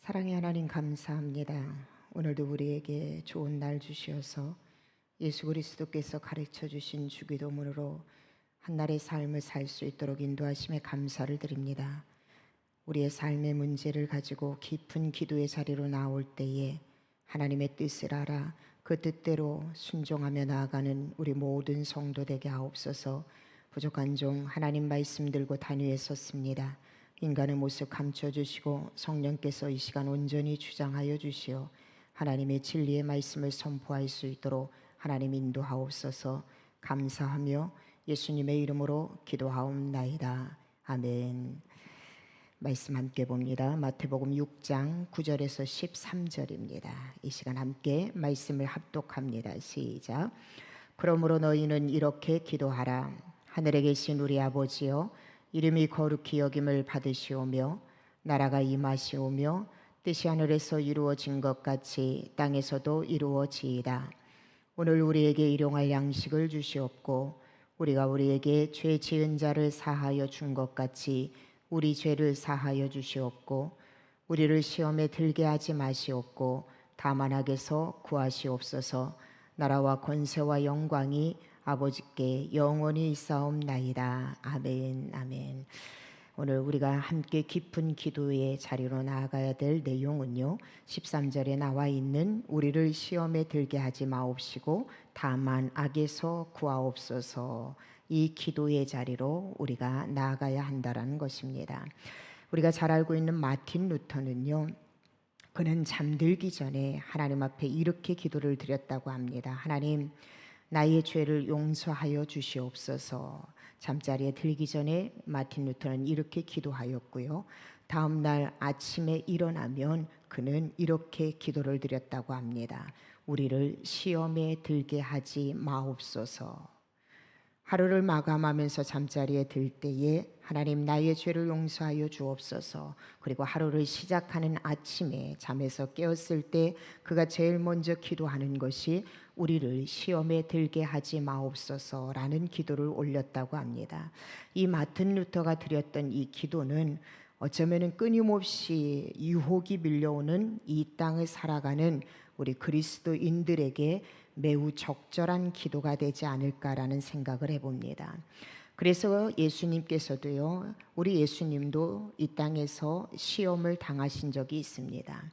사랑의 하나님 감사합니다. 오늘도 우리에게 좋은 날 주시어서 예수 그리스도께서 가르쳐 주신 주기도문으로 한날의 삶을 살 수 있도록 인도하심에 감사를 드립니다. 우리의 삶의 문제를 가지고 깊은 기도의 자리로 나올 때에 하나님의 뜻을 알아 그 뜻대로 순종하며 나아가는 우리 모든 성도 되게 하옵소서. 부족한 종 하나님 말씀 들고 단위에 섰습니다. 인간의 모습 감춰주시고 성령께서 이 시간 온전히 주장하여 주시어 하나님의 진리의 말씀을 선포할 수 있도록 하나님 인도하옵소서. 감사하며 예수님의 이름으로 기도하옵나이다. 아멘. 말씀 함께 봅니다. 마태복음 6장 9절에서 13절입니다. 이 시간 함께 말씀을 합독합니다. 시작. 그러므로 너희는 이렇게 기도하라. 하늘에 계신 우리 아버지여, 이름이 거룩히 여김을 받으시오며 나라가 임하시오며 뜻이 하늘에서 이루어진 것 같이 땅에서도 이루어지이다. 오늘 우리에게 일용할 양식을 주시옵고 우리가 우리에게 죄 지은 자를 사하여 준 것 같이 우리 죄를 사하여 주시옵고 우리를 시험에 들게 하지 마시옵고 다만 악에서 구하시옵소서. 나라와 권세와 영광이 아버지께 영원히 있사옵나이다. 아멘. 아멘. 오늘 우리가 함께 깊은 기도의 자리로 나아가야 될 내용은요, 13절에 나와 있는 우리를 시험에 들게 하지 마옵시고 다만 악에서 구하옵소서, 이 기도의 자리로 우리가 나아가야 한다라는 것입니다. 우리가 잘 알고 있는 마틴 루터는요, 그는 잠들기 전에 하나님 앞에 이렇게 기도를 드렸다고 합니다. 하나님, 나의 죄를 용서하여 주시옵소서. 잠자리에 들기 전에 마틴 루터는 이렇게 기도하였고요. 다음 날 아침에 일어나면 그는 이렇게 기도를 드렸다고 합니다. 우리를 시험에 들게 하지 마옵소서. 하루를 마감하면서 잠자리에 들 때에 하나님, 나의 죄를 용서하여 주옵소서. 그리고 하루를 시작하는 아침에 잠에서 깨었을 때 그가 제일 먼저 기도하는 것이 우리를 시험에 들게 하지 마옵소서라는 기도를 올렸다고 합니다. 이 마틴 루터가 드렸던 이 기도는 어쩌면 끊임없이 유혹이 밀려오는 이 땅을 살아가는 우리 그리스도인들에게 매우 적절한 기도가 되지 않을까라는 생각을 해봅니다. 그래서 예수님께서도요, 우리 예수님도 이 땅에서 시험을 당하신 적이 있습니다.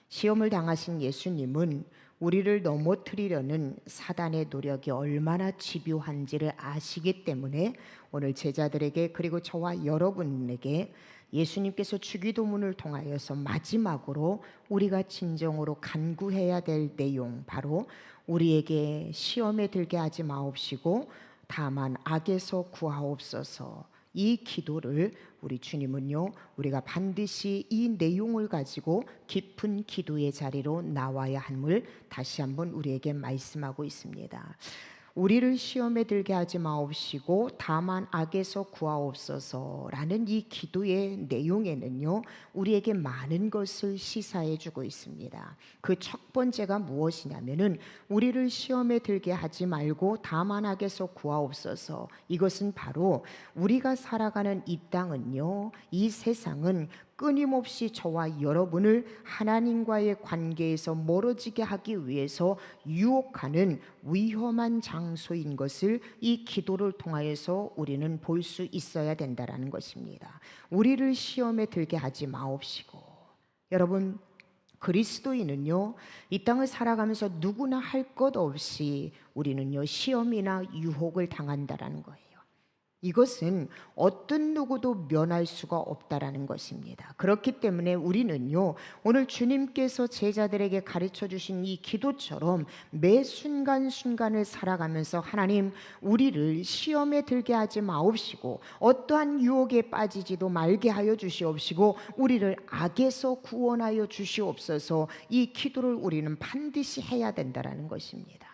시험을 당하신 예수님은 우리를 넘어뜨리려는 사단의 노력이 얼마나 집요한지를 아시기 때문에 오늘 제자들에게, 그리고 저와 여러분에게 예수님께서 주기도문을 통하여서 마지막으로 우리가 진정으로 간구해야 될 내용, 바로 우리에게 시험에 들게 하지 마옵시고 다만 악에서 구하옵소서, 이 기도를 우리 주님은요, 우리가 반드시 이 내용을 가지고 깊은 기도의 자리로 나와야 함을 다시 한번 우리에게 말씀하고 있습니다. 우리를 시험에 들게 하지 마옵시고 다만 악에서 구하옵소서라는 이 기도의 내용에는요, 우리에게 많은 것을 시사해 주고 있습니다. 그 첫 번째가 무엇이냐면은 우리를 시험에 들게 하지 말고 다만 악에서 구하옵소서. 이것은 바로 우리가 살아가는 이 땅은요, 이 세상은 끊임없이 저와 여러분을 하나님과의 관계에서 멀어지게 하기 위해서 유혹하는 위험한 장소인 것을 이 기도를 통하여서 우리는 볼 수 있어야 된다라는 것입니다. 우리를 시험에 들게 하지 마옵시고. 여러분, 그리스도인은요, 이 땅을 살아가면서 누구나 할 것 없이 우리는요, 시험이나 유혹을 당한다라는 거예요. 이것은 어떤 누구도 면할 수가 없다라는 것입니다. 그렇기 때문에 우리는요, 오늘 주님께서 제자들에게 가르쳐 주신 이 기도처럼 매 순간순간을 살아가면서 하나님, 우리를 시험에 들게 하지 마옵시고 어떠한 유혹에 빠지지도 말게 하여 주시옵시고 우리를 악에서 구원하여 주시옵소서, 이 기도를 우리는 반드시 해야 된다라는 것입니다.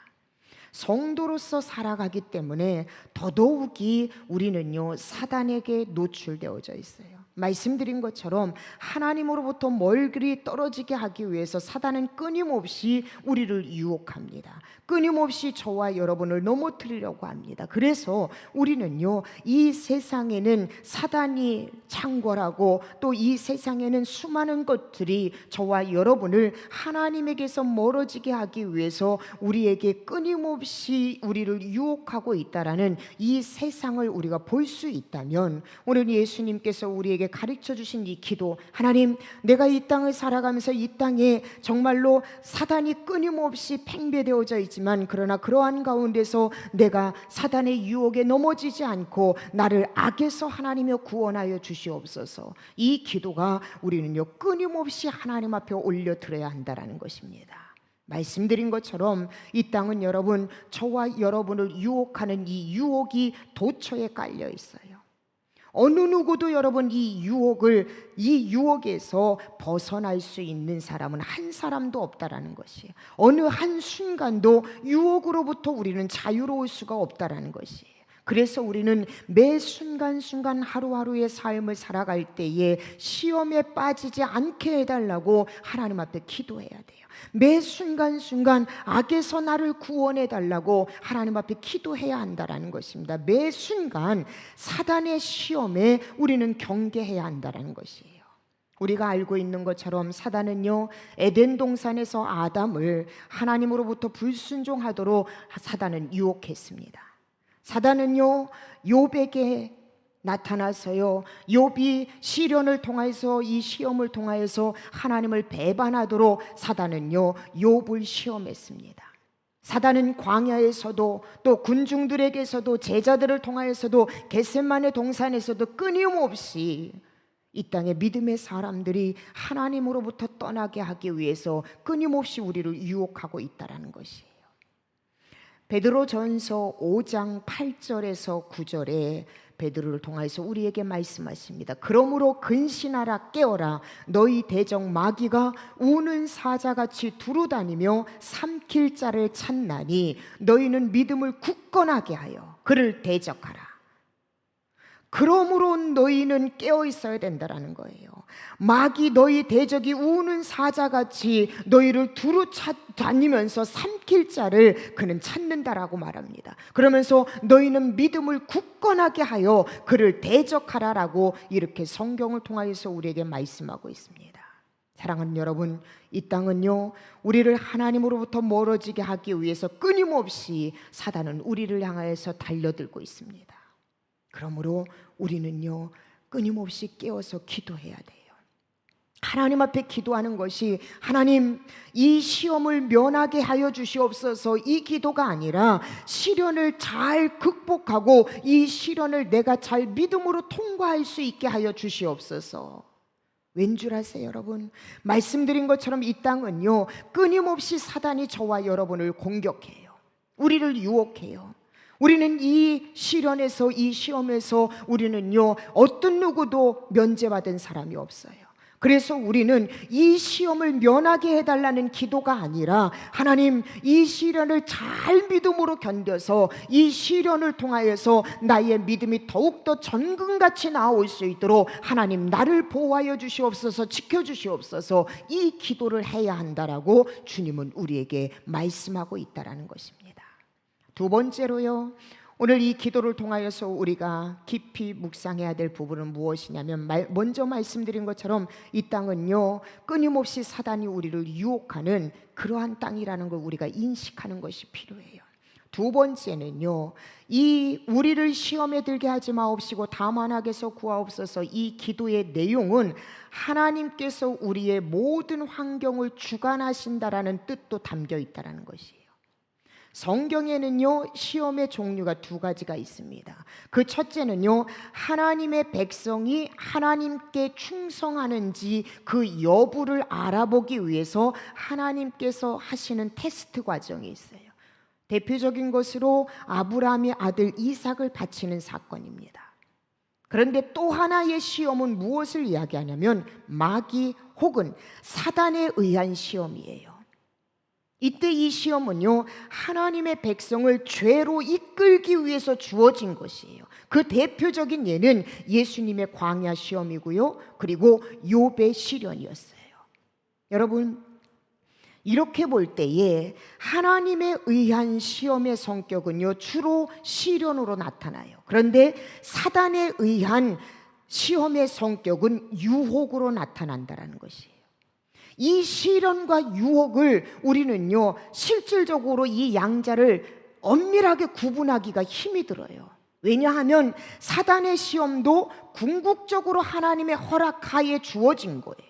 성도로서 살아가기 때문에 더더욱이 우리는요, 사단에게 노출되어져 있어요. 말씀드린 것처럼 하나님으로부터 멀리 떨어지게 하기 위해서 사단은 끊임없이 우리를 유혹합니다. 끊임없이 저와 여러분을 넘어뜨리려고 합니다. 그래서 우리는요, 이 세상에는 사단이 창궐하고 또 이 세상에는 수많은 것들이 저와 여러분을 하나님에게서 멀어지게 하기 위해서 우리에게 끊임없이 우리를 유혹하고 있다라는 이 세상을 우리가 볼 수 있다면, 오늘 예수님께서 우리에게 가르쳐 주신 이 기도, 하나님, 내가 이 땅을 살아가면서 이 땅에 정말로 사단이 끊임없이 팽배되어져 있지만, 그러나 그러한 가운데서 내가 사단의 유혹에 넘어지지 않고 나를 악에서 하나님여 구원하여 주시옵소서. 이 기도가 우리는요, 끊임없이 하나님 앞에 올려드려야 한다라는 것입니다. 말씀드린 것처럼 이 땅은 여러분, 저와 여러분을 유혹하는 이 유혹이 도처에 깔려 있어요. 어느 누구도 여러분 이 유혹에서 벗어날 수 있는 사람은 한 사람도 없다라는 것이에요. 어느 한 순간도 유혹으로부터 우리는 자유로울 수가 없다라는 것이에요. 그래서 우리는 매 순간순간 하루하루의 삶을 살아갈 때에 시험에 빠지지 않게 해달라고 하나님 앞에 기도해야 돼요. 매 순간순간 악에서 나를 구원해달라고 하나님 앞에 기도해야 한다라는 것입니다. 매 순간 사단의 시험에 우리는 경계해야 한다라는 것이에요. 우리가 알고 있는 것처럼 사단은요, 에덴 동산에서 아담을 하나님으로부터 불순종하도록 사단은 유혹했습니다. 사단은요, 욥에게 나타나서요, 욥이 시련을 통해서, 이 시험을 통하여서 하나님을 배반하도록 사단은요, 욥을 시험했습니다. 사단은 광야에서도 또 군중들에게서도 제자들을 통하여서도 겟세마네 동산에서도 끊임없이 이 땅의 믿음의 사람들이 하나님으로부터 떠나게 하기 위해서 끊임없이 우리를 유혹하고 있다는 것이에요. 베드로전서 5장 8절에서 9절에 베드로를 통해서 우리에게 말씀하십니다. 그러므로 근신하라, 깨어라. 너희 대적 마귀가 우는 사자같이 두루다니며 삼킬 자를 찾나니 너희는 믿음을 굳건하게 하여 그를 대적하라. 그러므로 너희는 깨어 있어야 된다라는 거예요. 마귀, 너희 대적이 우는 사자같이 너희를 두루 다니면서 삼킬 자를 그는 찾는다라고 말합니다. 그러면서 너희는 믿음을 굳건하게 하여 그를 대적하라라고 이렇게 성경을 통하여서 우리에게 말씀하고 있습니다. 사랑하는 여러분, 이 땅은요, 우리를 하나님으로부터 멀어지게 하기 위해서 끊임없이 사단은 우리를 향하여서 달려들고 있습니다. 그러므로 우리는요, 끊임없이 깨어서 기도해야 돼요. 하나님 앞에 기도하는 것이, 하나님, 이 시험을 면하게 하여 주시옵소서, 이 기도가 아니라 시련을 잘 극복하고 이 시련을 내가 잘 믿음으로 통과할 수 있게 하여 주시옵소서. 왠 줄 아세요, 여러분? 말씀드린 것처럼 이 땅은요, 끊임없이 사단이 저와 여러분을 공격해요. 우리를 유혹해요. 우리는 이 시련에서, 이 시험에서 우리는요, 어떤 누구도 면제받은 사람이 없어요. 그래서 우리는 이 시험을 면하게 해달라는 기도가 아니라, 하나님, 이 시련을 잘 믿음으로 견뎌서 이 시련을 통하여서 나의 믿음이 더욱더 전근같이 나올 수 있도록 하나님, 나를 보호하여 주시옵소서, 지켜주시옵소서, 이 기도를 해야 한다라고 주님은 우리에게 말씀하고 있다라는 것입니다. 두 번째로요, 오늘 이 기도를 통하여서 우리가 깊이 묵상해야 될 부분은 무엇이냐면, 먼저 말씀드린 것처럼 이 땅은요, 끊임없이 사단이 우리를 유혹하는 그러한 땅이라는 걸 우리가 인식하는 것이 필요해요. 두 번째는요, 이 우리를 시험에 들게 하지 마옵시고 다만 악에서 구하옵소서, 이 기도의 내용은 하나님께서 우리의 모든 환경을 주관하신다라는 뜻도 담겨 있다라는 것이에요. 성경에는요, 시험의 종류가 두 가지가 있습니다. 그 첫째는요, 하나님의 백성이 하나님께 충성하는지 그 여부를 알아보기 위해서 하나님께서 하시는 테스트 과정이 있어요. 대표적인 것으로 아브라함의 아들 이삭을 바치는 사건입니다. 그런데 또 하나의 시험은 무엇을 이야기하냐면 마귀 혹은 사단에 의한 시험이에요. 이때 이 시험은요, 하나님의 백성을 죄로 이끌기 위해서 주어진 것이에요. 그 대표적인 예는 예수님의 광야 시험이고요, 그리고 욥의 시련이었어요. 여러분, 이렇게 볼 때에 하나님에 의한 시험의 성격은요, 주로 시련으로 나타나요. 그런데 사단에 의한 시험의 성격은 유혹으로 나타난다는 것이에요. 이 시련과 유혹을 우리는요, 실질적으로 이 양자를 엄밀하게 구분하기가 힘이 들어요. 왜냐하면 사단의 시험도 궁극적으로 하나님의 허락하에 주어진 거예요.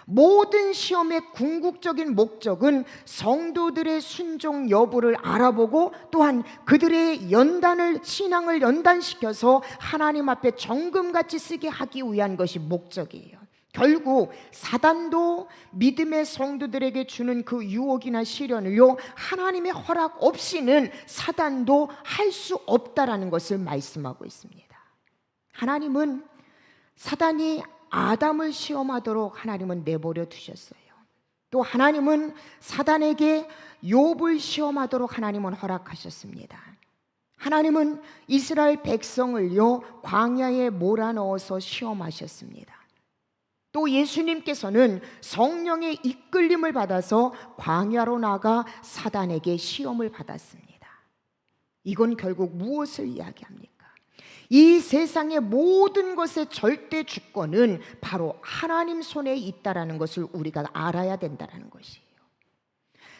모든 시험의 궁극적인 목적은 성도들의 순종 여부를 알아보고 또한 그들의 신앙을 연단시켜서 하나님 앞에 정금같이 쓰게 하기 위한 것이 목적이에요. 결국 사단도 믿음의 성도들에게 주는 그 유혹이나 시련을요, 하나님의 허락 없이는 사단도 할 수 없다라는 것을 말씀하고 있습니다. 하나님은 사단이 아담을 시험하도록 하나님은 내버려 두셨어요. 또 하나님은 사단에게 욥을 시험하도록 하나님은 허락하셨습니다. 하나님은 이스라엘 백성을요, 광야에 몰아넣어서 시험하셨습니다. 또 예수님께서는 성령의 이끌림을 받아서 광야로 나가 사단에게 시험을 받았습니다. 이건 결국 무엇을 이야기합니까? 이 세상의 모든 것의 절대 주권은 바로 하나님 손에 있다라는 것을 우리가 알아야 된다는 것이에요.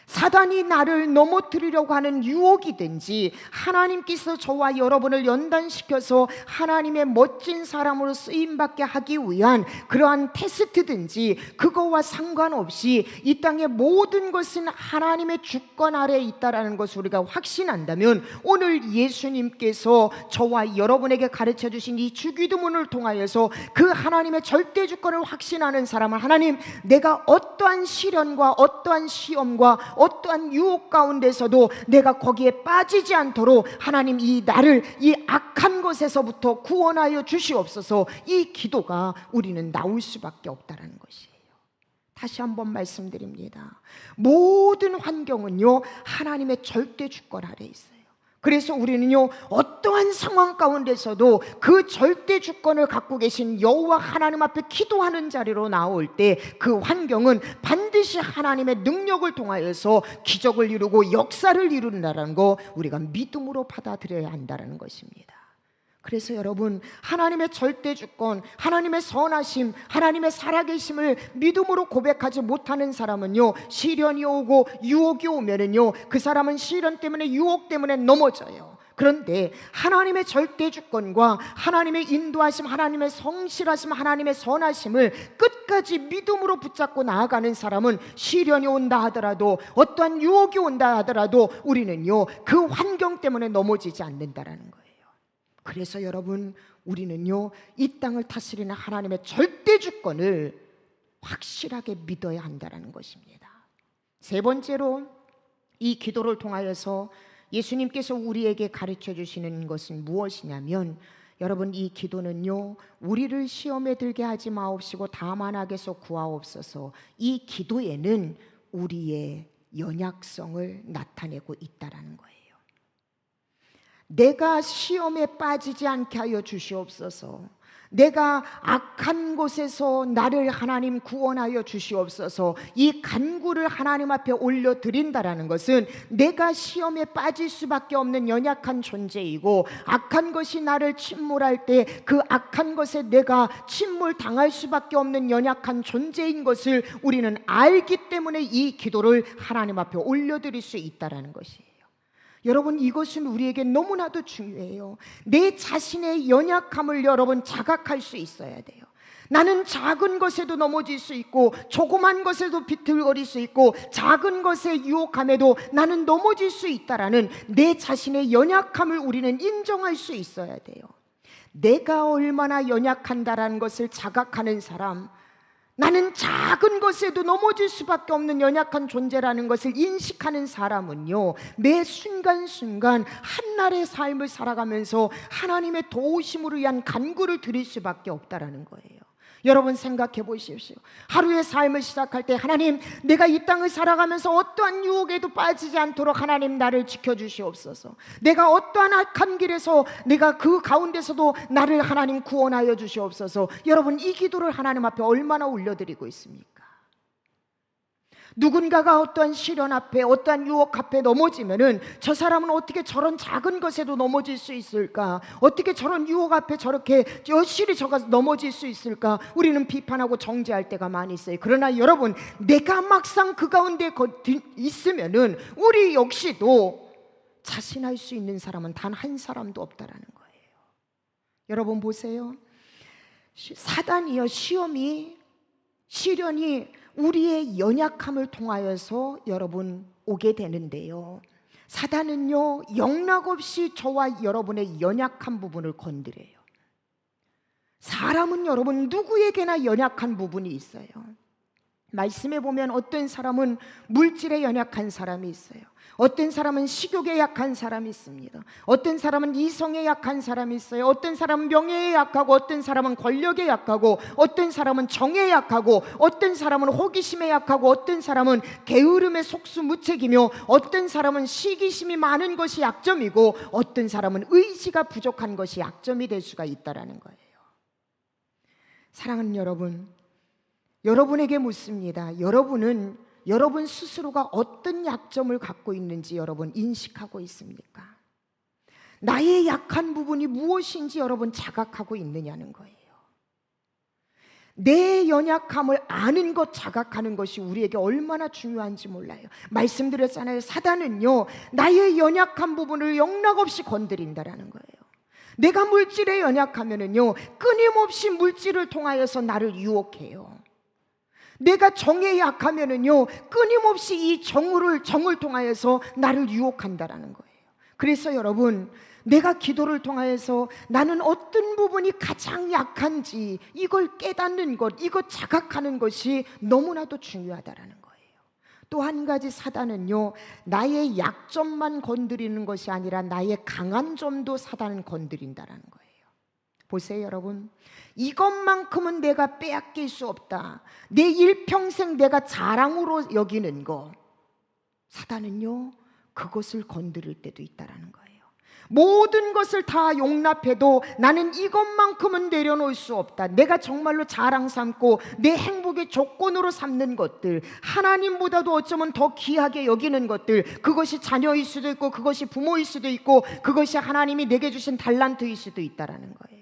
사단이 나를 넘어뜨리려고 하는 유혹이든지 하나님께서 저와 여러분을 연단시켜서 하나님의 멋진 사람으로 쓰임받게 하기 위한 그러한 테스트든지 그거와 상관없이 이 땅의 모든 것은 하나님의 주권 아래에 있다는 것을 우리가 확신한다면 오늘 예수님께서 저와 여러분에게 가르쳐 주신 이 주기도문을 통하여서 그 하나님의 절대 주권을 확신하는 사람은 하나님, 내가 어떠한 시련과 어떠한 시험과 어떠한 유혹 가운데서도 내가 거기에 빠지지 않도록 하나님 나를 이 악한 것에서부터 구원하여 주시옵소서. 이 기도가 우리는 나올 수밖에 없다는 것이에요. 다시 한번 말씀드립니다. 모든 환경은요, 하나님의 절대 주권 아래에 있어요. 그래서 우리는요, 어떠한 상황 가운데서도 그 절대 주권을 갖고 계신 여호와 하나님 앞에 기도하는 자리로 나올 때 그 환경은 반드시 하나님의 능력을 통하여서 기적을 이루고 역사를 이룬다는 거 우리가 믿음으로 받아들여야 한다는 것입니다. 그래서 여러분, 하나님의 절대 주권, 하나님의 선하심, 하나님의 살아계심을 믿음으로 고백하지 못하는 사람은요, 시련이 오고 유혹이 오면은요, 그 사람은 시련 때문에 유혹 때문에 넘어져요. 그런데 하나님의 절대 주권과 하나님의 인도하심, 하나님의 성실하심, 하나님의 선하심을 끝까지 믿음으로 붙잡고 나아가는 사람은 시련이 온다 하더라도 어떠한 유혹이 온다 하더라도 우리는요, 그 환경 때문에 넘어지지 않는다라는 거예요. 그래서 여러분, 우리는요, 이 땅을 다스리는 하나님의 절대 주권을 확실하게 믿어야 한다는 것입니다. 세 번째로 이 기도를 통하여서 예수님께서 우리에게 가르쳐 주시는 것은 무엇이냐면, 여러분, 이 기도는요, 우리를 시험에 들게 하지 마옵시고 다만 악에서 구하옵소서. 이 기도에는 우리의 연약성을 나타내고 있다라는 거예요. 내가 시험에 빠지지 않게 하여 주시옵소서. 내가 악한 곳에서 나를 하나님 구원하여 주시옵소서. 이 간구를 하나님 앞에 올려드린다라는 것은 내가 시험에 빠질 수밖에 없는 연약한 존재이고, 악한 것이 나를 침몰할 때 그 악한 것에 내가 침몰당할 수밖에 없는 연약한 존재인 것을 우리는 알기 때문에 이 기도를 하나님 앞에 올려드릴 수 있다는 것이에요. 여러분, 이것은 우리에게 너무나도 중요해요. 내 자신의 연약함을 여러분 자각할 수 있어야 돼요. 나는 작은 것에도 넘어질 수 있고, 조그만 것에도 비틀거릴 수 있고, 작은 것에 유혹함에도 나는 넘어질 수 있다라는 내 자신의 연약함을 우리는 인정할 수 있어야 돼요. 내가 얼마나 연약한다라는 것을 자각하는 사람, 나는 작은 것에도 넘어질 수밖에 없는 연약한 존재라는 것을 인식하는 사람은요, 매 순간순간 한날의 삶을 살아가면서 하나님의 도우심으로 위한 간구를 드릴 수밖에 없다라는 거예요. 여러분 생각해 보십시오. 하루의 삶을 시작할 때 하나님, 내가 이 땅을 살아가면서 어떠한 유혹에도 빠지지 않도록 하나님 나를 지켜주시옵소서. 내가 어떠한 악한 길에서 내가 그 가운데서도 나를 하나님 구원하여 주시옵소서. 여러분, 이 기도를 하나님 앞에 얼마나 올려드리고 있습니까? 누군가가 어떠한 시련 앞에, 어떠한 유혹 앞에 넘어지면은 저 사람은 어떻게 저런 작은 것에도 넘어질 수 있을까? 어떻게 저런 유혹 앞에 저렇게 여실히 저가 넘어질 수 있을까? 우리는 비판하고 정죄할 때가 많이 있어요. 그러나 여러분, 내가 막상 그 가운데 있으면은 우리 역시도 자신할 수 있는 사람은 단 한 사람도 없다라는 거예요. 여러분 보세요. 사단이요, 시련이 우리의 연약함을 통하여서 여러분 오게 되는데요, 사단은요 영락없이 저와 여러분의 연약한 부분을 건드려요. 사람은 여러분 누구에게나 연약한 부분이 있어요. 말씀에 보면 어떤 사람은 물질에 연약한 사람이 있어요. 어떤 사람은 식욕에 약한 사람이 있습니다. 어떤 사람은 이성에 약한 사람이 있어요. 어떤 사람은 명예에 약하고, 어떤 사람은 권력에 약하고, 어떤 사람은 정에 약하고, 어떤 사람은 호기심에 약하고, 어떤 사람은 게으름에 속수무책이며, 어떤 사람은 시기심이 많은 것이 약점이고, 어떤 사람은 의지가 부족한 것이 약점이 될 수가 있다라는 거예요. 사랑하는 여러분, 여러분에게 묻습니다. 여러분은 여러분 스스로가 어떤 약점을 갖고 있는지 여러분 인식하고 있습니까? 나의 약한 부분이 무엇인지 여러분 자각하고 있느냐는 거예요. 내 연약함을 아는 것, 자각하는 것이 우리에게 얼마나 중요한지 몰라요. 말씀드렸잖아요. 사단은요 나의 연약한 부분을 영락없이 건드린다라는 거예요. 내가 물질에 연약하면은요 끊임없이 물질을 통하여서 나를 유혹해요. 내가 정에 약하면은요 끊임없이 이 정을 통하여서 나를 유혹한다라는 거예요. 그래서 여러분, 내가 기도를 통하여서 나는 어떤 부분이 가장 약한지 이걸 깨닫는 것, 이것 자각하는 것이 너무나도 중요하다라는 거예요. 또 한 가지, 사단은요 나의 약점만 건드리는 것이 아니라 나의 강한 점도 사단은 건드린다라는 거예요. 보세요 여러분, 이것만큼은 내가 빼앗길 수 없다, 내 일평생 내가 자랑으로 여기는 거, 사단은요 그것을 건드릴 때도 있다라는 거예요. 모든 것을 다 용납해도 나는 이것만큼은 내려놓을 수 없다, 내가 정말로 자랑 삼고 내 행복의 조건으로 삼는 것들, 하나님보다도 어쩌면 더 귀하게 여기는 것들, 그것이 자녀일 수도 있고, 그것이 부모일 수도 있고, 그것이 하나님이 내게 주신 달란트일 수도 있다라는 거예요.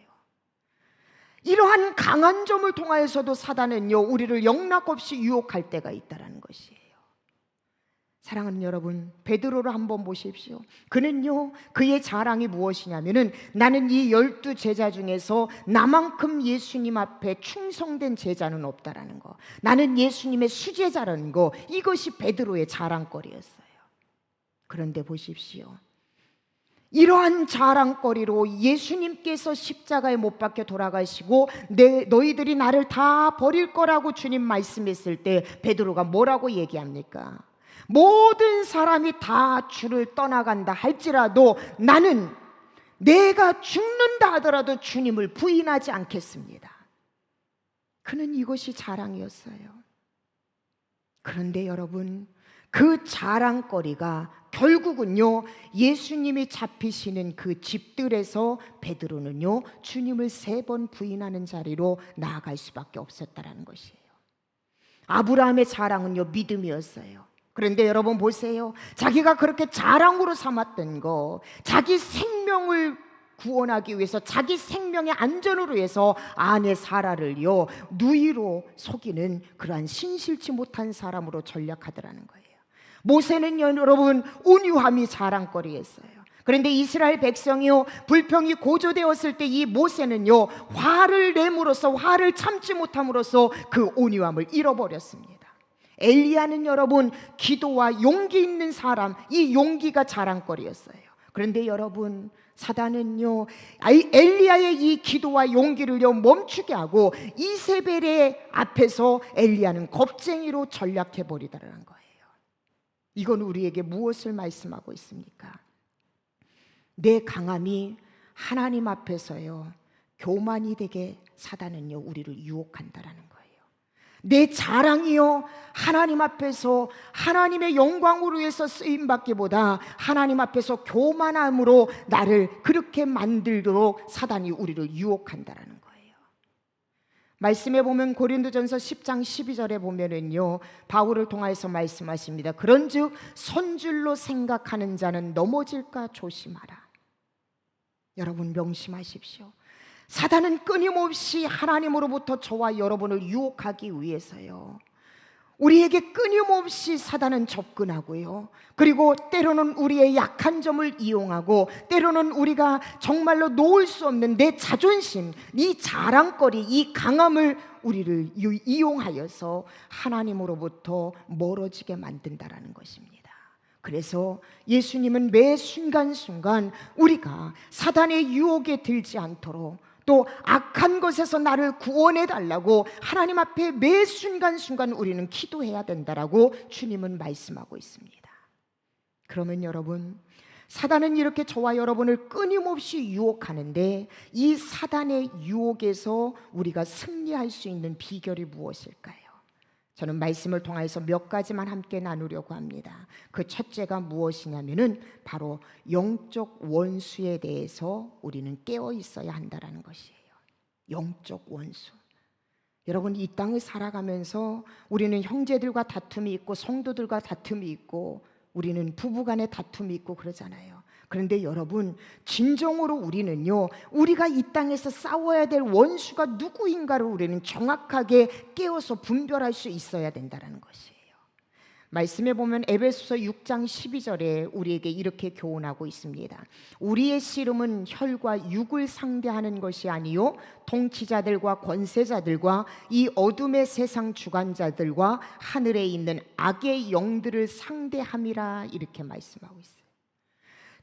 이러한 강한 점을 통하여서도 사단은요 우리를 영락없이 유혹할 때가 있다라는 것이에요. 사랑하는 여러분, 베드로를 한번 보십시오. 그는요 그의 자랑이 무엇이냐면은 나는 이 12 제자 중에서 나만큼 예수님 앞에 충성된 제자는 없다라는 거, 나는 예수님의 수제자라는 거, 이것이 베드로의 자랑거리였어요. 그런데 보십시오, 이러한 자랑거리로 예수님께서 십자가에 못 박혀 돌아가시고 너희들이 나를 다 버릴 거라고 주님 말씀했을 때 베드로가 뭐라고 얘기합니까? 모든 사람이 다 주를 떠나간다 할지라도 나는 내가 죽는다 하더라도 주님을 부인하지 않겠습니다. 그는 이것이 자랑이었어요. 그런데 여러분, 그 자랑거리가 결국은요 예수님이 잡히시는 그 집들에서 베드로는요 주님을 3번 부인하는 자리로 나아갈 수밖에 없었다라는 것이에요. 아브라함의 자랑은요 믿음이었어요. 그런데 여러분 보세요, 자기가 그렇게 자랑으로 삼았던 거, 자기 생명을 구원하기 위해서, 자기 생명의 안전을 위해서 아내 사라를요 누이로 속이는 그러한 신실치 못한 사람으로 전략하더라는 거예요. 모세는 여러분 온유함이 자랑거리였어요. 그런데 이스라엘 백성이요 불평이 고조되었을 때 이 모세는요 화를 내므로써, 화를 참지 못함으로써 그 온유함을 잃어버렸습니다. 엘리야는 여러분 기도와 용기 있는 사람, 이 용기가 자랑거리였어요. 그런데 여러분, 사단은요 엘리야의 이 기도와 용기를요 멈추게 하고 이세벨의 앞에서 엘리야는 겁쟁이로 전략해버리더라는 거예요. 이건 우리에게 무엇을 말씀하고 있습니까? 내 강함이 하나님 앞에서요 교만이 되게 사단은요 우리를 유혹한다라는 거예요. 내 자랑이요 하나님 앞에서 하나님의 영광으로 위해서 쓰임받기보다 하나님 앞에서 교만함으로 나를 그렇게 만들도록 사단이 우리를 유혹한다라는 거예요. 말씀에 보면 고린도전서 10장 12절에 보면은요 바울을 통해서 말씀하십니다. 그런즉 선줄로 생각하는 자는 넘어질까 조심하라. 여러분 명심하십시오. 사단은 끊임없이 하나님으로부터 저와 여러분을 유혹하기 위해서요 우리에게 끊임없이 사단은 접근하고요 그리고 때로는 우리의 약한 점을 이용하고 때로는 우리가 정말로 놓을 수 없는 내 자존심, 이 자랑거리, 이 강함을 우리를 이용하여서 하나님으로부터 멀어지게 만든다라는 것입니다. 그래서 예수님은 매 순간순간 우리가 사단의 유혹에 들지 않도록 또 악한 것에서 나를 구원해 달라고 하나님 앞에 매 순간순간 우리는 기도해야 된다라고 주님은 말씀하고 있습니다. 그러면 여러분, 사단은 이렇게 저와 여러분을 끊임없이 유혹하는데 이 사단의 유혹에서 우리가 승리할 수 있는 비결이 무엇일까요? 저는 말씀을 통해서 몇 가지만 함께 나누려고 합니다. 그 첫째가 무엇이냐면은 바로 영적 원수에 대해서 우리는 깨어 있어야 한다라는 것이에요. 영적 원수. 여러분 이 땅을 살아가면서 우리는 형제들과 다툼이 있고 성도들과 다툼이 있고 우리는 부부간에 다툼이 있고 그러잖아요. 그런데 여러분 진정으로 우리는요 우리가 이 땅에서 싸워야 될 원수가 누구인가를 우리는 정확하게 깨어서 분별할 수 있어야 된다는 것이에요. 말씀에 보면 에베소서 6장 12절에 우리에게 이렇게 교훈하고 있습니다. 우리의 씨름은 혈과 육을 상대하는 것이 아니요 통치자들과 권세자들과 이 어둠의 세상 주관자들과 하늘에 있는 악의 영들을 상대함이라 이렇게 말씀하고 있어요.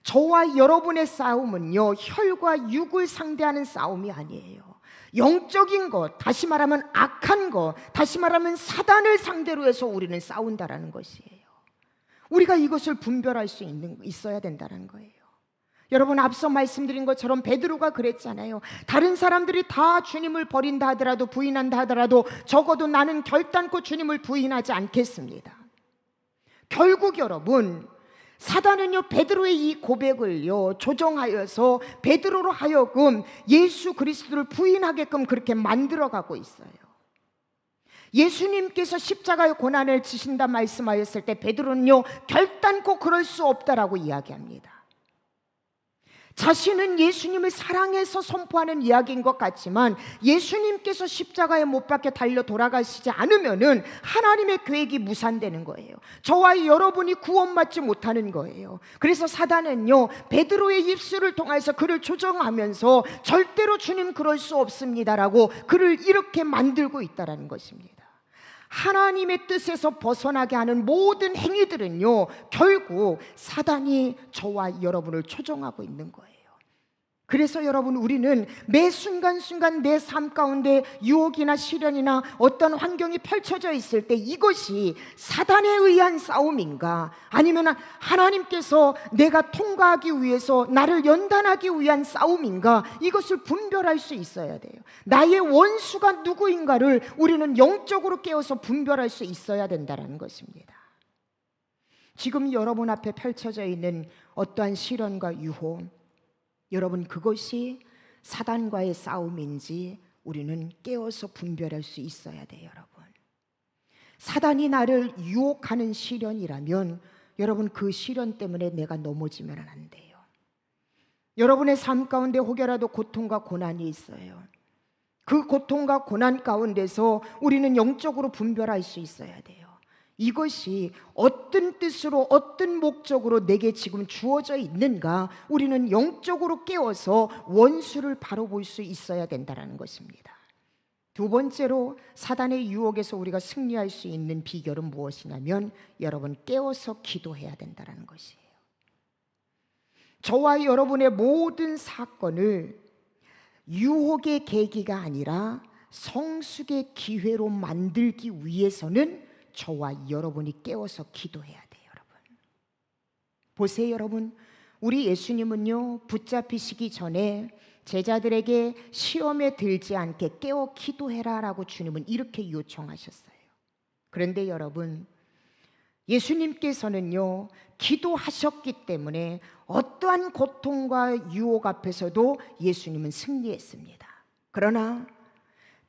저와 여러분의 싸움은요 혈과 육을 상대하는 싸움이 아니에요. 영적인 것, 다시 말하면 악한 것, 다시 말하면 사단을 상대로 해서 우리는 싸운다라는 것이에요. 우리가 이것을 분별할 수 있어야 된다는 거예요. 여러분 앞서 말씀드린 것처럼 베드로가 그랬잖아요. 다른 사람들이 다 주님을 버린다 하더라도 부인한다 하더라도 적어도 나는 결단코 주님을 부인하지 않겠습니다. 결국 여러분 사단은요 베드로의 이 고백을요 조정하여서 베드로로 하여금 예수 그리스도를 부인하게끔 그렇게 만들어가고 있어요. 예수님께서 십자가의 고난을 지신다 말씀하였을 때 베드로는요 결단코 그럴 수 없다라고 이야기합니다. 자신은 예수님을 사랑해서 선포하는 이야기인 것 같지만 예수님께서 십자가에 못 박혀 달려 돌아가시지 않으면은 하나님의 계획이 무산되는 거예요. 저와 여러분이 구원받지 못하는 거예요. 그래서 사단은요 베드로의 입술을 통해서 그를 조정하면서 절대로 주님 그럴 수 없습니다라고 그를 이렇게 만들고 있다라는 것입니다. 하나님의 뜻에서 벗어나게 하는 모든 행위들은요 결국 사단이 저와 여러분을 조종하고 있는 거예요. 그래서 여러분 우리는 매 순간순간 내 삶 가운데 유혹이나 시련이나 어떤 환경이 펼쳐져 있을 때 이것이 사단에 의한 싸움인가 아니면 하나님께서 내가 통과하기 위해서 나를 연단하기 위한 싸움인가 이것을 분별할 수 있어야 돼요. 나의 원수가 누구인가를 우리는 영적으로 깨어서 분별할 수 있어야 된다는 것입니다. 지금 여러분 앞에 펼쳐져 있는 어떠한 시련과 유혹 여러분 그것이 사단과의 싸움인지 우리는 깨어서 분별할 수 있어야 돼요. 여러분 사단이 나를 유혹하는 시련이라면 여러분 그 시련 때문에 내가 넘어지면 안 돼요. 여러분의 삶 가운데 혹여라도 고통과 고난이 있어요. 그 고통과 고난 가운데서 우리는 영적으로 분별할 수 있어야 돼요. 이것이 어떤 뜻으로 어떤 목적으로 내게 지금 주어져 있는가 우리는 영적으로 깨워서 원수를 바로 볼 수 있어야 된다는 것입니다. 두 번째로 사단의 유혹에서 우리가 승리할 수 있는 비결은 무엇이냐면 여러분 깨워서 기도해야 된다는 것이에요. 저와 여러분의 모든 사건을 유혹의 계기가 아니라 성숙의 기회로 만들기 위해서는 저와 여러분이 깨워서 기도해야 돼요. 여러분 보세요. 여러분 우리 예수님은요 붙잡히시기 전에 제자들에게 시험에 들지 않게 깨어 기도해라 라고 주님은 이렇게 요청하셨어요. 그런데 여러분, 예수님께서는요, 기도하셨기 때문에 어떠한 고통과 유혹 앞에서도 예수님은 승리했습니다. 그러나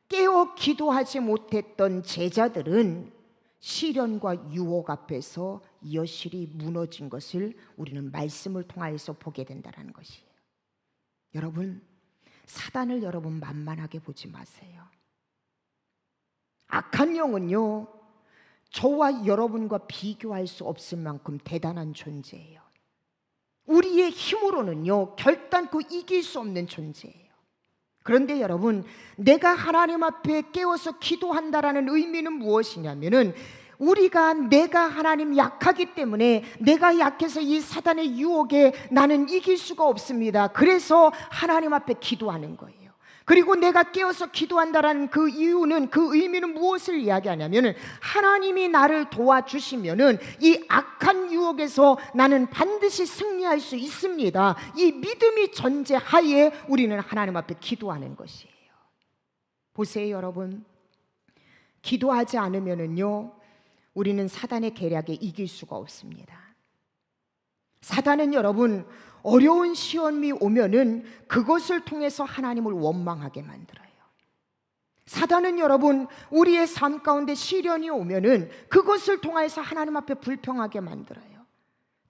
깨어 기도하지 못했던 제자들은 시련과 유혹 앞에서 여실히 무너진 것을 우리는 말씀을 통하여서 보게 된다는 것이에요. 여러분, 사단을 여러분 만만하게 보지 마세요. 악한 영은요, 저와 여러분과 비교할 수 없을 만큼 대단한 존재예요. 우리의 힘으로는요, 결단코 이길 수 없는 존재예요. 그런데 여러분, 내가 하나님 앞에 깨어서 기도한다라는 의미는 무엇이냐면은, 내가 하나님 약하기 때문에, 내가 약해서 이 사단의 유혹에 나는 이길 수가 없습니다. 그래서 하나님 앞에 기도하는 거예요. 그리고 내가 깨어서 기도한다라는 그 이유는, 그 의미는 무엇을 이야기하냐면, 하나님이 나를 도와주시면은 이 악한 유혹에서 나는 반드시 승리할 수 있습니다. 이 믿음이 전제하에 우리는 하나님 앞에 기도하는 것이에요. 보세요 여러분, 기도하지 않으면은요, 우리는 사단의 계략에 이길 수가 없습니다. 사단은 여러분, 어려운 시험이 오면은 그것을 통해서 하나님을 원망하게 만들어요. 사단은 여러분, 우리의 삶 가운데 시련이 오면은 그것을 통해서 하나님 앞에 불평하게 만들어요.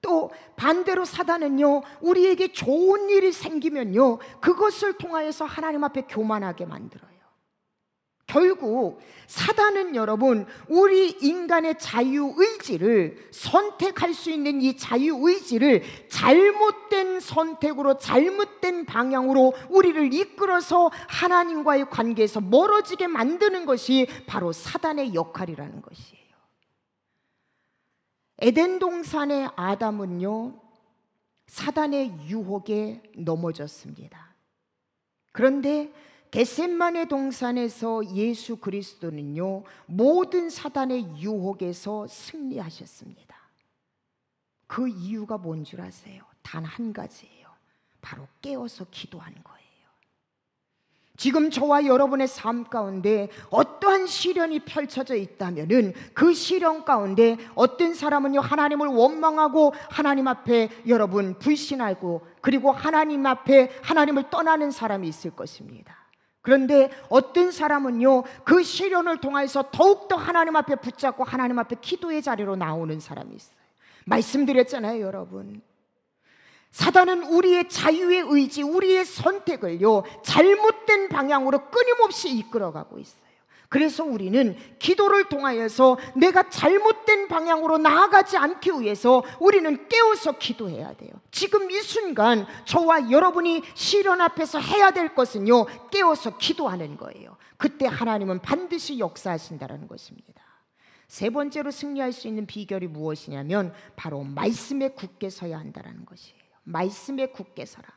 또 반대로 사단은요, 우리에게 좋은 일이 생기면요, 그것을 통하여서 하나님 앞에 교만하게 만들어요. 결국 사단은 여러분, 우리 인간의 자유의지를, 선택할 수 있는 이 자유의지를 잘못된 선택으로, 잘못된 방향으로 우리를 이끌어서 하나님과의 관계에서 멀어지게 만드는 것이 바로 사단의 역할이라는 것이에요. 에덴 동산의 아담은요, 사단의 유혹에 넘어졌습니다. 그런데 겟세마네 동산에서 예수 그리스도는요, 모든 사단의 유혹에서 승리하셨습니다. 그 이유가 뭔 줄 아세요? 단 한 가지예요. 바로 깨어서 기도한 거예요. 지금 저와 여러분의 삶 가운데 어떠한 시련이 펼쳐져 있다면은, 그 시련 가운데 어떤 사람은요, 하나님을 원망하고 하나님 앞에 여러분 불신하고, 그리고 하나님 앞에 하나님을 떠나는 사람이 있을 것입니다. 그런데 어떤 사람은요, 그 시련을 통해서 더욱더 하나님 앞에 붙잡고 하나님 앞에 기도의 자리로 나오는 사람이 있어요. 말씀드렸잖아요 여러분, 사단은 우리의 자유의 의지, 우리의 선택을요, 잘못된 방향으로 끊임없이 이끌어가고 있어요. 그래서 우리는 기도를 통하여서 내가 잘못된 방향으로 나아가지 않기 위해서 우리는 깨어서 기도해야 돼요. 지금 이 순간 저와 여러분이 시련 앞에서 해야 될 것은요, 깨어서 기도하는 거예요. 그때 하나님은 반드시 역사하신다는 것입니다. 세 번째로 승리할 수 있는 비결이 무엇이냐면, 바로 말씀에 굳게 서야 한다는 것이에요. 말씀에 굳게 서라.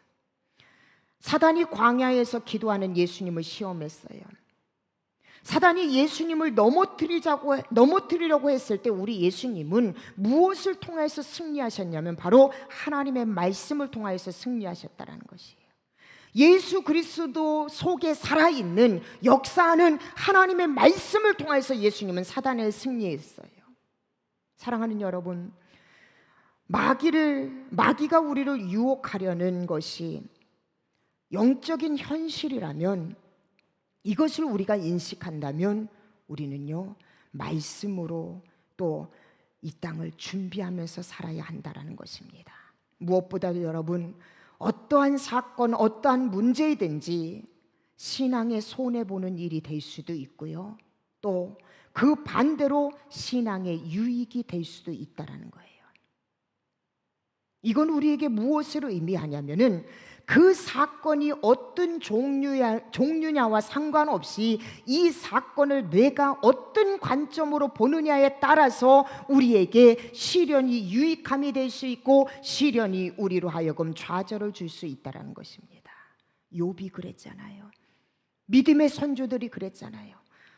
사단이 광야에서 기도하는 예수님을 시험했어요. 사단이 예수님을 넘어뜨리려고 했을 때 우리 예수님은 무엇을 통해서 승리하셨냐면, 바로 하나님의 말씀을 통해서 승리하셨다는 것이에요. 예수 그리스도 속에 살아있는, 역사하는 하나님의 말씀을 통해서 예수님은 사단을 승리했어요. 사랑하는 여러분, 마귀가 우리를 유혹하려는 것이 영적인 현실이라면, 이것을 우리가 인식한다면 우리는요, 말씀으로 또 이 땅을 준비하면서 살아야 한다는 것입니다. 무엇보다도 여러분, 어떠한 사건, 어떠한 문제이든지 신앙에 손해보는 일이 될 수도 있고요, 또 그 반대로 신앙의 유익이 될 수도 있다는 거예요. 이건 우리에게 무엇을 의미하냐면은, 그 사건이 어떤 종류냐와 상관없이 이 사건을 내가 어떤 관점으로 보느냐에 따라서 우리에게 시련이 유익함이 될 수 있고, 시련이 우리로 하여금 좌절을 줄 수 있다는 것입니다. 욥이 그랬잖아요. 믿음의 선조들이 그랬잖아요.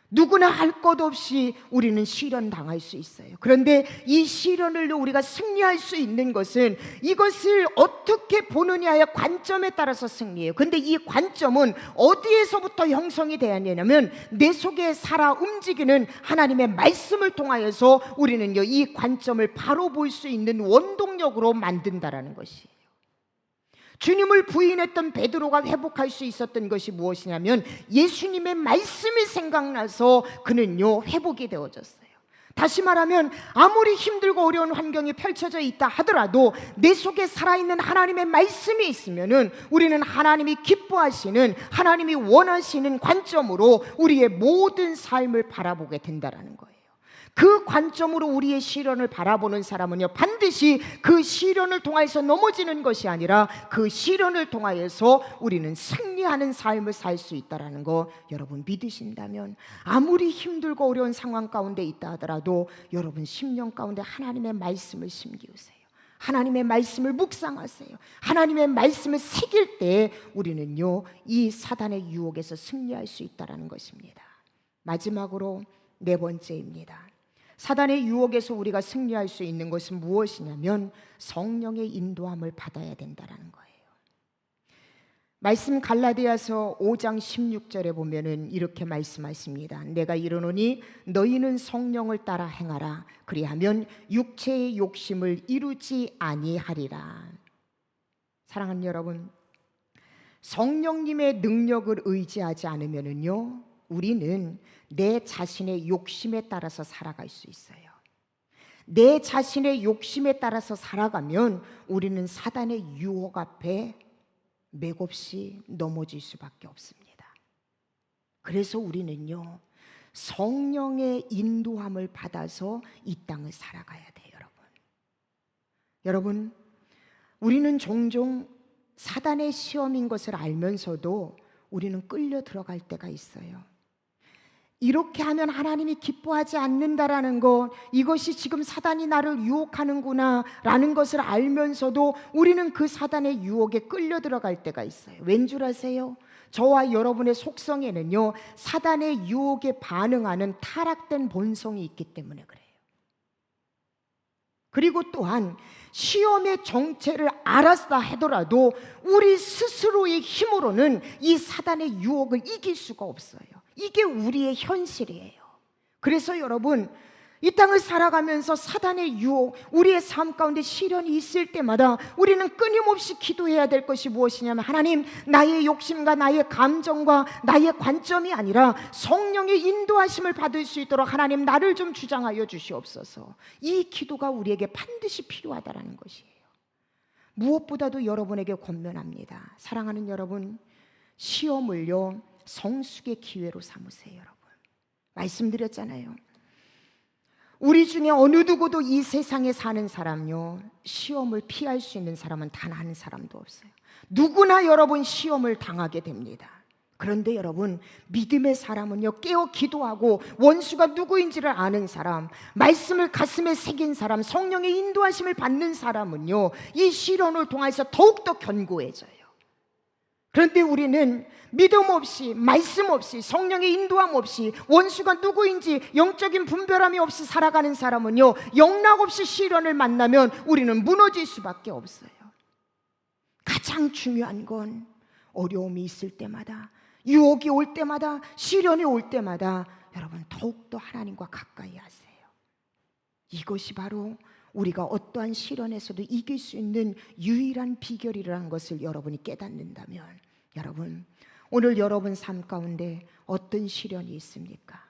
누구나 할 것 없이 우리는 시련 당할 수 있어요. 그런데 이 시련을 우리가 승리할 수 있는 것은 이것을 어떻게 보느냐의 관점에 따라서 승리해요. 그런데 이 관점은 어디에서부터 형성이 되어야 되냐면 내 속에 살아 움직이는 하나님의 말씀을 통하여서 우리는요, 이 관점을 바로 볼 수 있는 원동력으로 만든다라는 것이에요. 주님을 부인했던 베드로가 회복할 수 있었던 것이 무엇이냐면 예수님의 말씀이 생각나서 그는요, 회복이 되어졌어요. 다시 말하면 아무리 힘들고 어려운 환경이 펼쳐져 있다 하더라도 내 속에 살아있는 하나님의 말씀이 있으면은 우리는 하나님이 기뻐하시는, 하나님이 원하시는 관점으로 우리의 모든 삶을 바라보게 된다라는 거예요. 그 관점으로 우리의 시련을 바라보는 사람은요, 반드시 그 시련을 통해서 넘어지는 것이 아니라 그 시련을 통하여서 우리는 승리하는 삶을 살 수 있다는 거 여러분 믿으신다면, 아무리 힘들고 어려운 상황 가운데 있다 하더라도 여러분 심령 가운데 하나님의 말씀을 심기우세요. 하나님의 말씀을 묵상하세요. 하나님의 말씀을 새길 때 우리는요, 이 사단의 유혹에서 승리할 수 있다는 것입니다. 마지막으로 네 번째입니다. 사단의 유혹에서 우리가 승리할 수 있는 것은 무엇이냐면 성령의 인도함을 받아야 된다는 거예요. 말씀 갈라디아서 5장 16절에 보면은 이렇게 말씀하십니다. 내가 이르노니 너희는 성령을 따라 행하라. 그리하면 육체의 욕심을 이루지 아니하리라. 사랑하는 여러분, 성령님의 능력을 의지하지 않으면은요, 우리는 내 자신의 욕심에 따라서 살아갈 수 있어요. 내 자신의 욕심에 따라서 살아가면 우리는 사단의 유혹 앞에 맥없이 넘어질 수밖에 없습니다. 그래서 우리는요, 성령의 인도함을 받아서 이 땅을 살아가야 돼요. 여러분, 우리는 종종 사단의 시험인 것을 알면서도 우리는 끌려 들어갈 때가 있어요. 이렇게 하면 하나님이 기뻐하지 않는다라는 것, 이것이 지금 사단이 나를 유혹하는구나 라는 것을 알면서도 우리는 그 사단의 유혹에 끌려 들어갈 때가 있어요. 왠 줄 아세요? 저와 여러분의 속성에는요, 사단의 유혹에 반응하는 타락된 본성이 있기 때문에 그래요. 그리고 또한 시험의 정체를 알았다 하더라도 우리 스스로의 힘으로는 이 사단의 유혹을 이길 수가 없어요. 이게 우리의 현실이에요. 그래서 여러분, 이 땅을 살아가면서 사단의 유혹, 우리의 삶 가운데 시련이 있을 때마다 우리는 끊임없이 기도해야 될 것이 무엇이냐면, 하나님, 나의 욕심과 나의 감정과 나의 관점이 아니라 성령의 인도하심을 받을 수 있도록 하나님 나를 좀 주장하여 주시옵소서. 이 기도가 우리에게 반드시 필요하다는 것이에요. 무엇보다도 여러분에게 권면합니다. 사랑하는 여러분, 시험을요, 성숙의 기회로 삼으세요. 여러분, 말씀드렸잖아요. 우리 중에 어느 누구도 이 세상에 사는 사람요, 시험을 피할 수 있는 사람은 단 한 사람도 없어요. 누구나 여러분 시험을 당하게 됩니다. 그런데 여러분, 믿음의 사람은요, 깨어 기도하고 원수가 누구인지를 아는 사람, 말씀을 가슴에 새긴 사람, 성령의 인도하심을 받는 사람은요, 이 시련을 통해서 더욱더 견고해져요. 그런데 우리는 믿음 없이, 말씀 없이, 성령의 인도함 없이, 원수가 누구인지 영적인 분별함이 없이 살아가는 사람은요, 영락 없이 시련을 만나면 우리는 무너질 수밖에 없어요. 가장 중요한 건 어려움이 있을 때마다, 유혹이 올 때마다, 시련이 올 때마다 여러분 더욱더 하나님과 가까이 하세요. 이것이 바로 우리가 어떠한 시련에서도 이길 수 있는 유일한 비결이라는 것을 여러분이 깨닫는다면, 여러분, 오늘 여러분 삶 가운데 어떤 시련이 있습니까?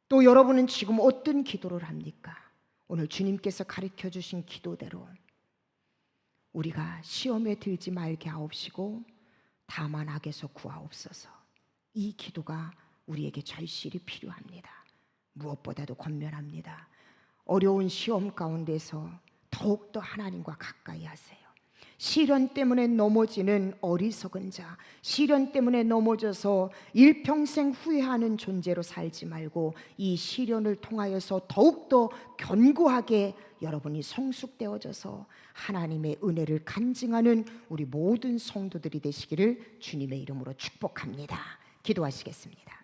또 여러분은 지금 어떤 기도를 합니까? 오늘 주님께서 가르쳐 주신 기도대로 우리가 시험에 들지 말게 하옵시고 다만 악에서 구하옵소서. 이 기도가 우리에게 절실히 필요합니다. 무엇보다도 권면합니다. 어려운 시험 가운데서 더욱더 하나님과 가까이 하세요. 시련 때문에 넘어지는 어리석은 자, 시련 때문에 넘어져서 일평생 후회하는 존재로 살지 말고 이 시련을 통하여서 더욱더 견고하게 여러분이 성숙되어져서 하나님의 은혜를 간증하는 우리 모든 성도들이 되시기를 주님의 이름으로 축복합니다. 기도하시겠습니다.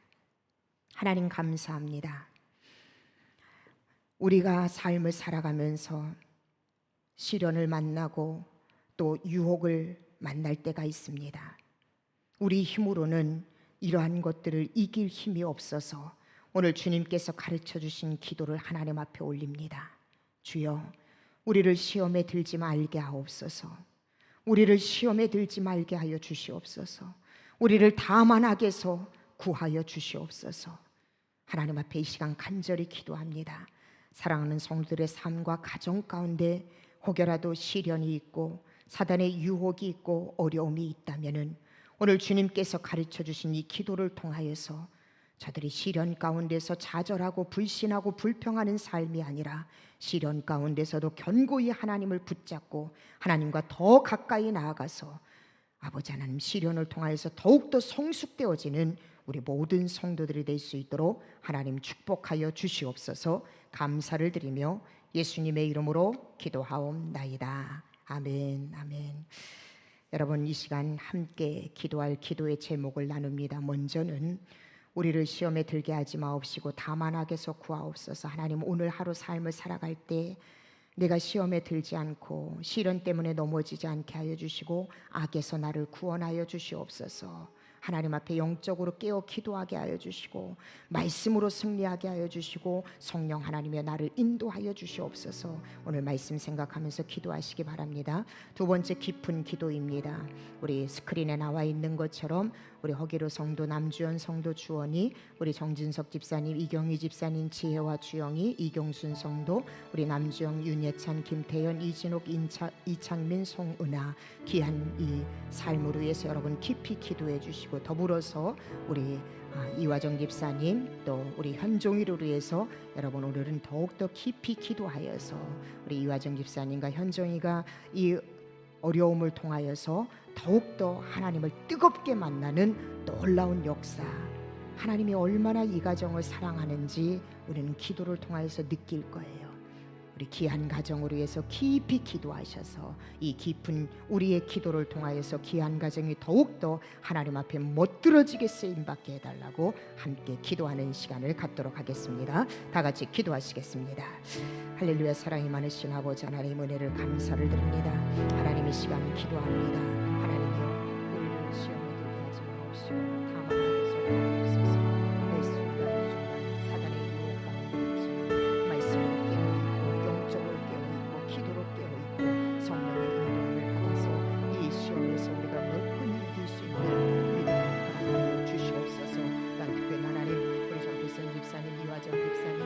하나님 감사합니다. 우리가 삶을 살아가면서 시련을 만나고 또 유혹을 만날 때가 있습니다. 우리 힘으로는 이러한 것들을 이길 힘이 없어서 오늘 주님께서 가르쳐 주신 기도를 하나님 앞에 올립니다. 주여, 우리를 시험에 들지 말게 하옵소서. 우리를 시험에 들지 말게 하여 주시옵소서. 우리를 다만 악에서 구하여 주시옵소서. 하나님 앞에 이 시간 간절히 기도합니다. 사랑하는 성도들의 삶과 가정 가운데 혹여라도 시련이 있고 사단의 유혹이 있고 어려움이 있다면은 오늘 주님께서 가르쳐 주신 이 기도를 통하여서 저들이 시련 가운데서 좌절하고 불신하고 불평하는 삶이 아니라 시련 가운데서도 견고히 하나님을 붙잡고 하나님과 더 가까이 나아가서 아버지 하나님 시련을 통하여서 더욱더 성숙되어지는 우리 모든 성도들이 될 수 있도록 하나님 축복하여 주시옵소서. 감사를 드리며 예수님의 이름으로 기도하옵나이다. 아멘. 아멘. 여러분, 이 시간 함께 기도할 기도의 제목을 나눕니다. 먼저는 우리를 시험에 들게 하지 마옵시고 다만 악에서 구하옵소서. 하나님, 오늘 하루 삶을 살아갈 때 내가 시험에 들지 않고 시련 때문에 넘어지지 않게 하여 주시고 악에서 나를 구원하여 주시옵소서. 하나님 앞에 영적으로 깨어 기도하게 하여 주시고 말씀으로 승리하게 하여 주시고 성령 하나님의 나를 인도하여 주시옵소서. 오늘 말씀 생각하면서 기도하시기 바랍니다. 두 번째 깊은 기도입니다. 우리 스크린에 나와 있는 것처럼 우리 허기로 성도 남주연 성도 주원이, 우리 정진석 집사님, 이경희 집사님, 지혜와 주영이, 이경순 성도, 우리 남주영, 윤예찬, 김태현, 이진옥, 이창민, 송은아, 귀한 이 삶을 위해서 여러분 깊이 기도해 주시고, 더불어서 우리 이화정 집사님, 또 우리 현종이를 위해서 여러분 오늘은 더욱더 깊이 기도하여서 우리 이화정 집사님과 현종이가 이 어려움을 통하여서 더욱더 하나님을 뜨겁게 만나는 놀라운 역사, 하나님이 얼마나 이 가정을 사랑하는지 우리는 기도를 통하여서 느낄 거예요. 우리 귀한 가정을 위해서 깊이 기도하셔서 이 깊은 우리의 기도를 통하여서 귀한 가정이 더욱더 하나님 앞에 멋들어지게 쓰임받게 해달라고 함께 기도하는 시간을 갖도록 하겠습니다. 다 같이 기도하시겠습니다. 할렐루야. 사랑이 많으신 아버지 하나님, 은혜를 감사를 드립니다. 하나님, 이 시간 기도합니다. 하나님이여, 우리를 시험에 들게 하지 마옵시고 다만 악에서 구하옵소서. 매 순간 순간 사단의 유혹 가운데 있지만 말씀으로 깨어있고 영적으로 깨어있고 기도로 깨어있고 성령의 인도함을 받아서 이 시험에서 우리가 너끈히 이길 수 있는 믿음을 허락하여 주시옵소서. 난 특별히 하나님, 우리 정필선 집사님, 이화정 집사님,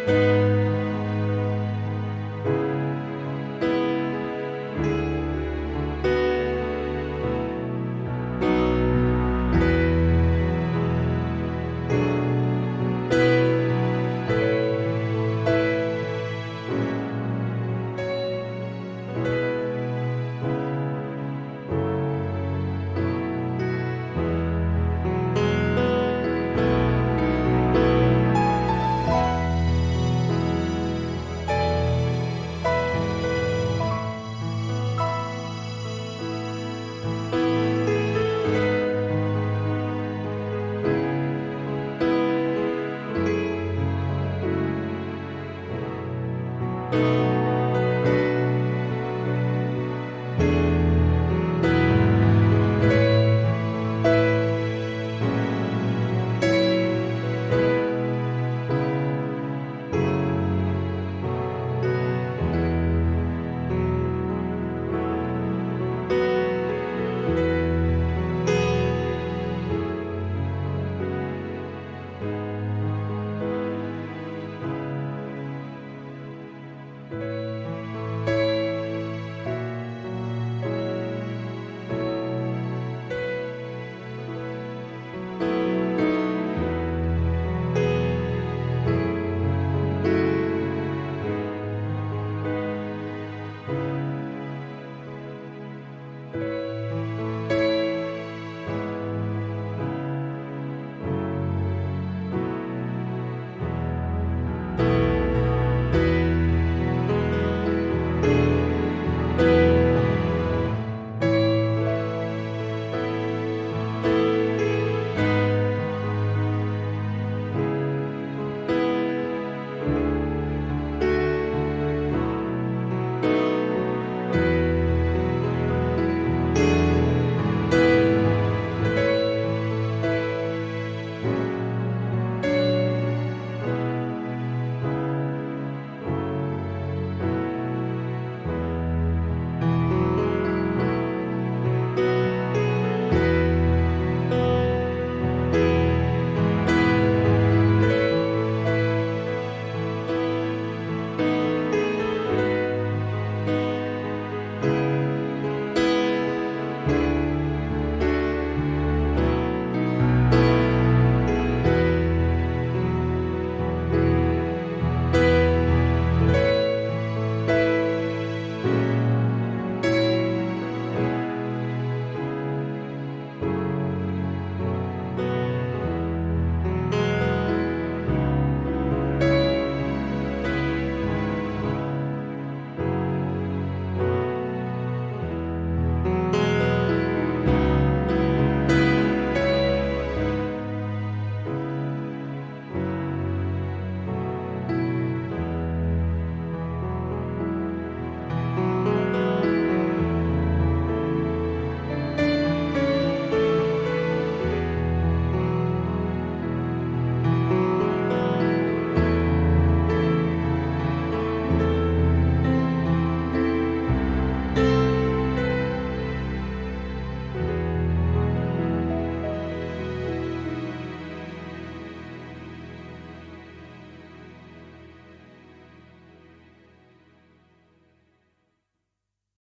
you.